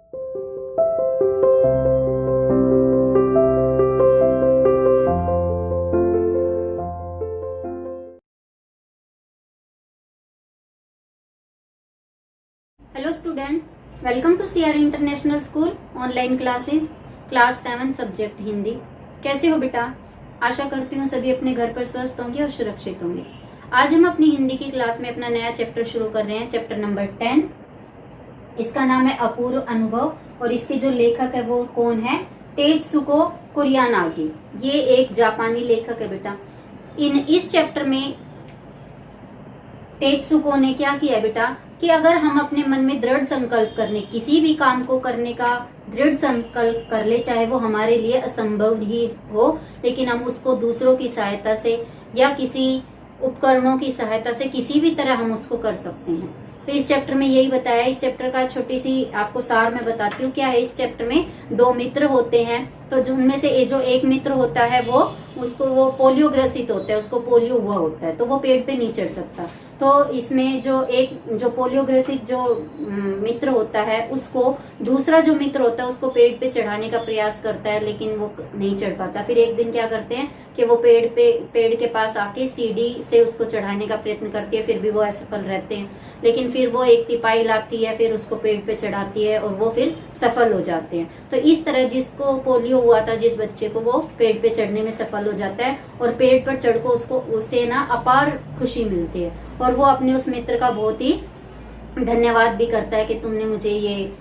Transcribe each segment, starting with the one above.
Hello students, welcome to CR international school online classes class 7 subject Hindi. कैसे हो बेटा? आशा करती हूँ सभी अपने घर पर स्वस्थ होंगे और सुरक्षित होंगे। आज हम अपनी हिंदी की क्लास में अपना नया चैप्टर शुरू कर रहे हैं, चैप्टर नंबर 10। इसका नाम है अपूर्व अनुभव और इसके जो लेखक है वो कौन है? तेत्सुको कुरियानागी। ये एक जापानी लेखक है बेटा। इस चैप्टर में तेत्सुको ने क्या किया बेटा कि अगर हम अपने मन में दृढ़ संकल्प करने, किसी भी काम को करने का दृढ़ संकल्प कर ले, चाहे वो हमारे लिए असंभव ही हो, लेकिन हम उसको दूसरों की सहायता से या किसी उपकरणों की सहायता से किसी भी तरह हम उसको कर सकते हैं। तो इस चैप्टर में यही बताया। इस चैप्टर का छोटी सी आपको सार मैं बताती हूँ। क्या है इस चैप्टर में? दो मित्र होते हैं, तो उनमें से जो एक मित्र होता है वो पोलियो ग्रसित होता है, उसको पोलियो हुआ होता है, तो वो पेड़ पे नहीं चढ़ सकता। तो इसमें जो पोलियो ग्रसित जो मित्र होता है उसको दूसरा जो मित्र होता है उसको पेड़ पे चढ़ाने का प्रयास करता है, लेकिन वो नहीं चढ़ पाता। फिर एक दिन क्या करते हैं कि वो पेड़ के पास आके सीढ़ी से उसको चढ़ाने का प्रयत्न करती है, फिर भी वो असफल रहते हैं। लेकिन फिर वो एक तिपाई लाती है, फिर उसको पेड़ पे चढ़ाती है और वो फिर सफल हो जाते हैं। तो इस तरह जिसको पोलियो हुआ था, जिस बच्चे को, वो पेड़ पे चढ़ने में सफल हो जाता है और पेड़ पर चढ़ को उसे ना अपार खुशी मिलती है और वो अपने उस मित्र का बहुत ही धन्यवाद भी करता है कि तुमने मुझे ये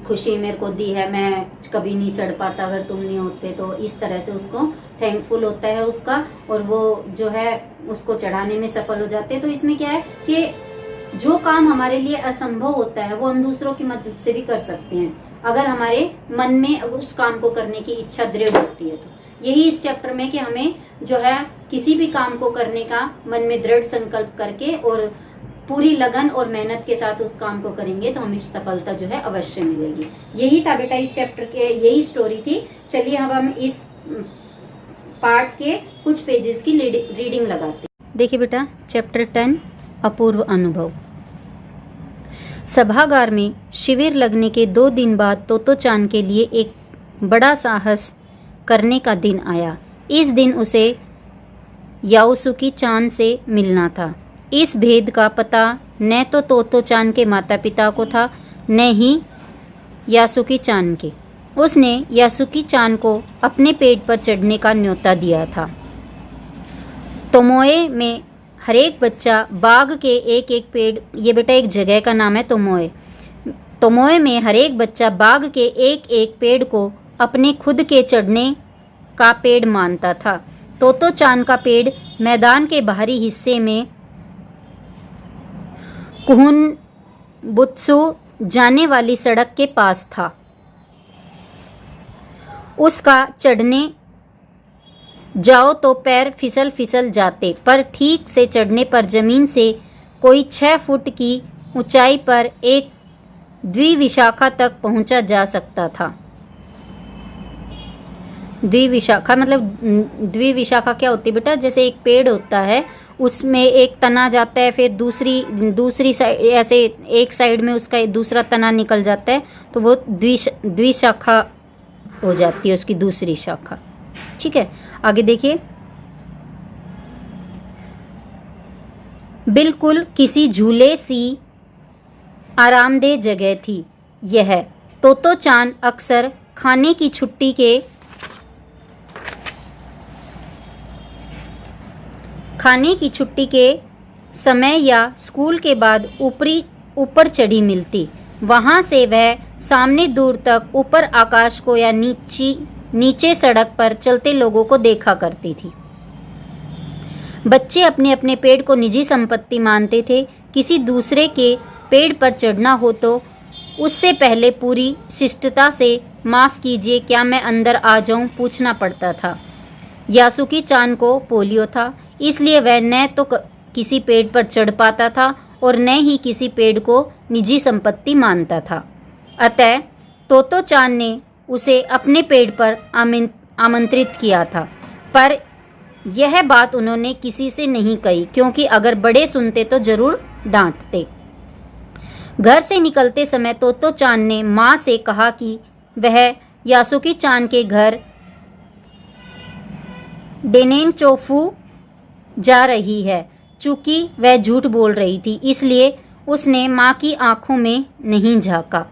खुशी मेरे को दी है, मैं कभी नहीं चढ़ पाता अगर तुम नहीं होते। तो इस तरह से उसको थैंकफुल होता है उसका, और वो जो है उसको चढ़ाने में सफल हो जाते हैं। तो इसमें क्या है कि जो काम हमारे लिए असंभव होता है वो हम दूसरों की मदद से भी कर सकते हैं, अगर हमारे मन में उस काम को करने की इच्छा दृढ़ होती है। तो यही इस चैप्टर में कि हमें जो है किसी भी काम को करने का मन में दृढ़ संकल्प करके और पूरी लगन और मेहनत के साथ उस काम को करेंगे तो हमें सफलता जो है अवश्य मिलेगी। यही था बेटा इस चैप्टर के, यही स्टोरी थी। चलिए अब हम इस पार्ट के कुछ पेजेस की रीडिंग लगाते हैं। देखिए बेटा, चैप्टर 10 अपूर्व अनुभव। सभागार में शिविर लगने के 2 दिन बाद तोतो-चान के लिए एक बड़ा साहस करने का दिन आया। इस दिन उसे याओसुकी-चान से मिलना था। इस भेद का पता न तो तोतो-चान के माता पिता को था, न ही यासुकी-चान के। उसने यासुकी-चान को अपने पेट पर चढ़ने का न्योता दिया था। तोमोए में हर एक बच्चा बाग के एक पेड़, ये बेटा एक जगह का नाम है तोमोए। तोमोए में हर एक बच्चा बाग के एक पेड़ को अपने खुद के चढ़ने का पेड़ मानता था। तोतो-चान का पेड़ मैदान के बाहरी हिस्से में कुहुनबुत्सु जाने वाली सड़क के पास था। उसका चढ़ने जाओ तो पैर फिसल जाते, पर ठीक से चढ़ने पर जमीन से कोई 6 फुट की ऊंचाई पर एक द्विविशाखा तक पहुंचा जा सकता था। द्विविशाखा मतलब, द्विविशाखा क्या होती है बेटा? जैसे एक पेड़ होता है, उसमें एक तना जाता है, फिर दूसरी साइड, ऐसे एक साइड में उसका दूसरा तना निकल जाता है, तो वो द्विशाखा हो जाती है, उसकी दूसरी शाखा। ठीक है, आगे देखिए। बिल्कुल किसी झूले सी आरामदेह जगह थी यह। तोतो-चान अक्सर खाने की छुट्टी के समय या स्कूल के बाद ऊपर चढ़ी मिलती। वहाँ से वह सामने दूर तक ऊपर आकाश को या नीचे सड़क पर चलते लोगों को देखा करती थी। बच्चे अपने अपने पेड़ को निजी संपत्ति मानते थे। किसी दूसरे के पेड़ पर चढ़ना हो तो उससे पहले पूरी शिष्टता से माफ़ कीजिए, क्या मैं अंदर आ जाऊं, पूछना पड़ता था। यासुकी-चान को पोलियो था, इसलिए वह न तो किसी पेड़ पर चढ़ पाता था और न ही किसी पेड़ को निजी संपत्ति मानता था। अतः तोतो-चान ने उसे अपने पेड़ पर आमंत्रित किया था, पर यह बात उन्होंने किसी से नहीं कही, क्योंकि अगर बड़े सुनते तो जरूर डांटते। घर से निकलते समय तोतो चान ने माँ से कहा कि वह यासुकी चान के घर डेनेनचोफू जा रही है। चूंकि वह झूठ बोल रही थी, इसलिए उसने माँ की आंखों में नहीं झांका।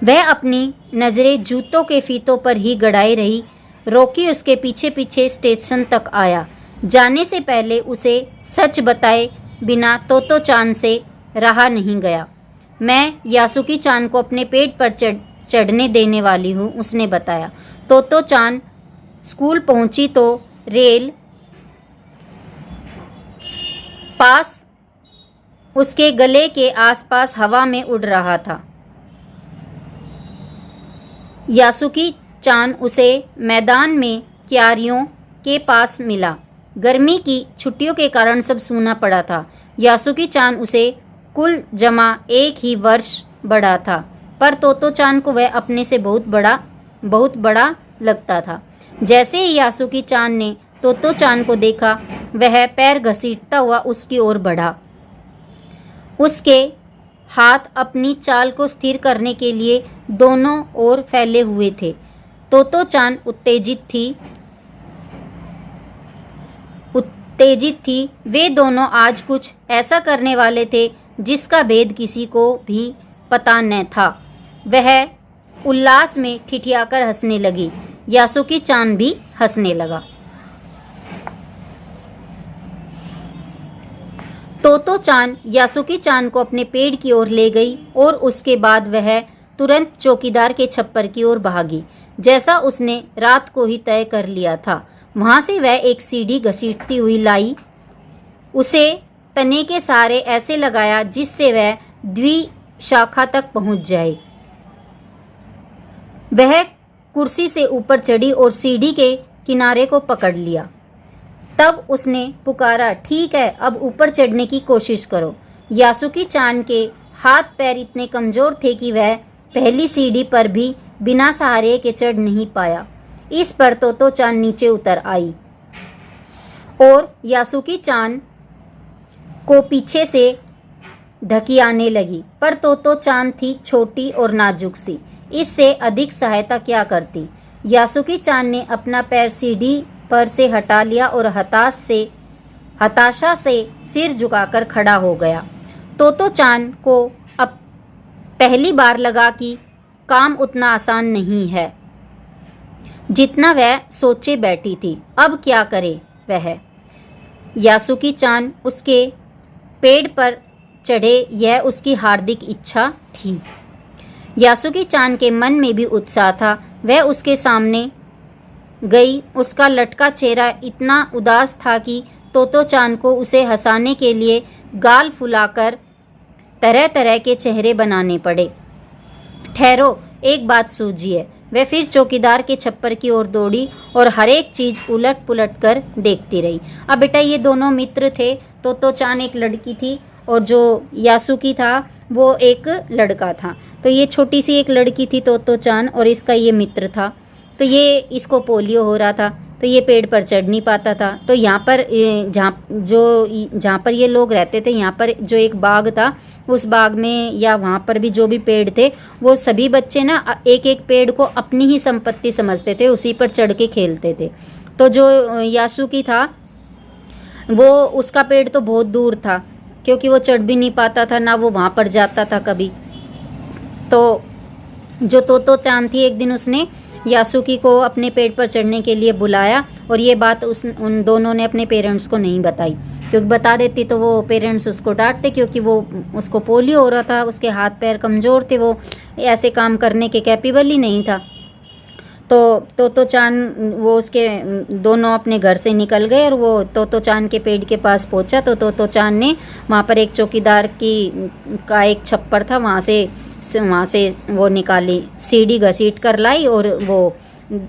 वह अपनी नज़रें जूतों के फीतों पर ही गड़ाई रही। रॉकी उसके पीछे पीछे स्टेशन तक आया। जाने से पहले उसे सच बताए बिना तोतो चान से रहा नहीं गया। मैं यासुकी चान को अपने पेट पर चढ़ने देने वाली हूँ, उसने बताया। तोतो चान स्कूल पहुंची तो रेल पास उसके गले के आसपास हवा में उड़ रहा था। यासुकी चान उसे मैदान में क्यारियों के पास मिला। गर्मी की छुट्टियों के कारण सब सूना पड़ा था। यासुकी चान उसे कुल जमा 1 ही वर्ष बड़ा था, पर तोतो चान को वह अपने से बहुत बड़ा लगता था। जैसे ही यासुकी चान ने तोतो चान को देखा, वह पैर घसीटता हुआ उसकी ओर बढ़ा। उसके हाथ अपनी चाल को स्थिर करने के लिए दोनों ओर फैले हुए थे। तोतो चान उत्तेजित थी। वे दोनों आज कुछ ऐसा करने वाले थे जिसका भेद किसी को भी पता न था। वह उल्लास में ठिठियाकर हंसने लगी। यासुकी चान भी हंसने लगा। तोतो चान यासुकी चान को अपने पेड़ की ओर ले गई और उसके बाद वह तुरंत चौकीदार के छप्पर की ओर भागी, जैसा उसने रात को ही तय कर लिया था। वहां से वह एक सीढ़ी घसीटती हुई लाई। उसे तने के सहारे ऐसे लगाया जिससे वह द्विशाखा तक पहुंच जाए। वह कुर्सी से ऊपर चढ़ी और सीढ़ी के किनारे को पकड़ लिया। तब उसने पुकारा, ठीक है, अब ऊपर चढ़ने की कोशिश करो। यासुकी चान के हाथ पैर इतने कमजोर थे कि वह पहली सीढ़ी पर भी बिना सहारे के चढ़ नहीं पाया। इस पर तोतो चान नीचे उतर आई और यासुकी चान को पीछे से ढकियाने लगी, पर तोतो चान थी छोटी और नाजुक सी। इससे अधिक सहायता क्या करती। यासुकी चान ने अपना पैर सीढ़ी पर से हटा लिया और हताशा से सिर झुकाकर खड़ा हो गया। तोतो चान को अब पहली बार लगा कि काम उतना आसान नहीं है जितना वह सोचे बैठी थी। अब क्या करे वह। यासुकी चान उसके पेड़ पर चढ़े, यह उसकी हार्दिक इच्छा थी। यासुकी चान के मन में भी उत्साह था। वह उसके सामने गई। उसका लटका चेहरा इतना उदास था कि तोतो चान को उसे हंसाने के लिए गाल फुलाकर तरह तरह के चेहरे बनाने पड़े। ठहरो, एक बात सूझी है। वह फिर चौकीदार के छप्पर की ओर दौड़ी और हर एक चीज उलट पुलट कर देखती रही। अब बेटा ये दोनों मित्र थे। तोतो चान एक लड़की थी और जो यासुकी था वो एक लड़का था। तो ये छोटी सी एक लड़की थी तोतो चान और इसका ये मित्र था। तो ये इसको पोलियो हो रहा था, तो ये पेड़ पर चढ़ नहीं पाता था। तो यहाँ पर जहाँ पर ये लोग रहते थे, यहाँ पर जो एक बाग था, उस बाग में या वहाँ पर भी जो भी पेड़ थे, वो सभी बच्चे ना एक एक पेड़ को अपनी ही संपत्ति समझते थे, उसी पर चढ़ के खेलते थे। तो जो यासुकी था वो उसका पेड़ तो बहुत दूर था, क्योंकि वो चढ़ भी नहीं पाता था, ना वो वहाँ पर जाता था कभी। तो जो तोतो चान थी, एक दिन उसने यासुकी को अपने पेड़ पर चढ़ने के लिए बुलाया और ये बात उन दोनों ने अपने पेरेंट्स को नहीं बताई, क्योंकि बता देती तो वो पेरेंट्स उसको डांटते, क्योंकि वो उसको पोलियो हो रहा था, उसके हाथ पैर कमज़ोर थे, वो ऐसे काम करने के कैपेबल ही नहीं था। तो तोतो चान वो उसके दोनों अपने घर से निकल गए और वो तोतो चान के पेड़ के पास पहुंचा। तो तोतो चान ने वहाँ पर एक चौकीदार का एक छप्पर था, वहाँ से वो निकाली, सीढ़ी घसीट कर लाई और वो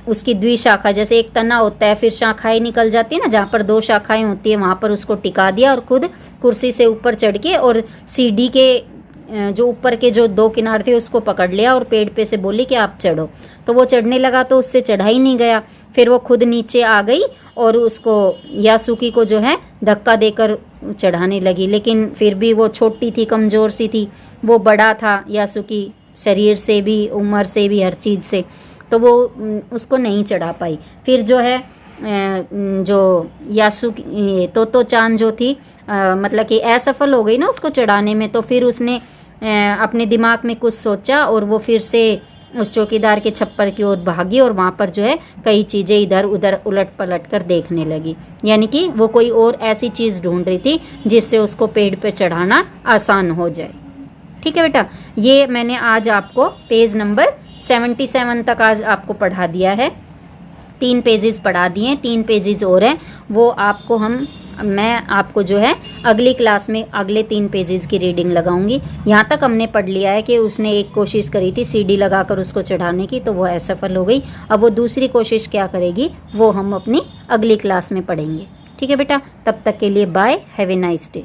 उसकी द्विशाखा, जैसे एक तना होता है फिर शाखाएं निकल जाती है ना, जहाँ पर 2 शाखाएं होती है, वहाँ पर उसको टिका दिया और खुद कुर्सी से ऊपर चढ़ के और सीढ़ी के जो ऊपर के जो 2 किनारे थे उसको पकड़ लिया और पेड़ पे से बोली कि आप चढ़ो। तो वो चढ़ने लगा तो उससे चढ़ा ही नहीं गया। फिर वो खुद नीचे आ गई और उसको यासुकी को जो है धक्का देकर चढ़ाने लगी, लेकिन फिर भी वो छोटी थी, कमज़ोर सी थी, वो बड़ा था यासुकी, शरीर से भी, उम्र से भी, हर चीज़ से, तो वो उसको नहीं चढ़ा पाई। फिर जो है जो यासुकी तोतो चान जो थी मतलब कि असफल हो गई ना उसको चढ़ाने में, तो फिर उसने अपने दिमाग में कुछ सोचा और वो फिर से उस चौकीदार के छप्पर की ओर भागी और वहाँ पर जो है कई चीज़ें इधर उधर उलट पलट कर देखने लगी, यानी कि वो कोई और ऐसी चीज़ ढूंढ रही थी जिससे उसको पेड़ पे चढ़ाना आसान हो जाए। ठीक है बेटा, ये मैंने आज आपको पेज नंबर 77 तक आज आपको पढ़ा दिया है। 3 पेजेस पढ़ा दिए, 3 पेजेस और हैं, वो आपको मैं आपको जो है अगली क्लास में अगले 3 पेजेस की रीडिंग लगाऊंगी। यहाँ तक हमने पढ़ लिया है कि उसने एक कोशिश करी थी सीढ़ी लगाकर उसको चढ़ाने की, तो वो असफल हो गई। अब वो दूसरी कोशिश क्या करेगी वो हम अपनी अगली क्लास में पढ़ेंगे। ठीक है बेटा, तब तक के लिए bye, have a nice day.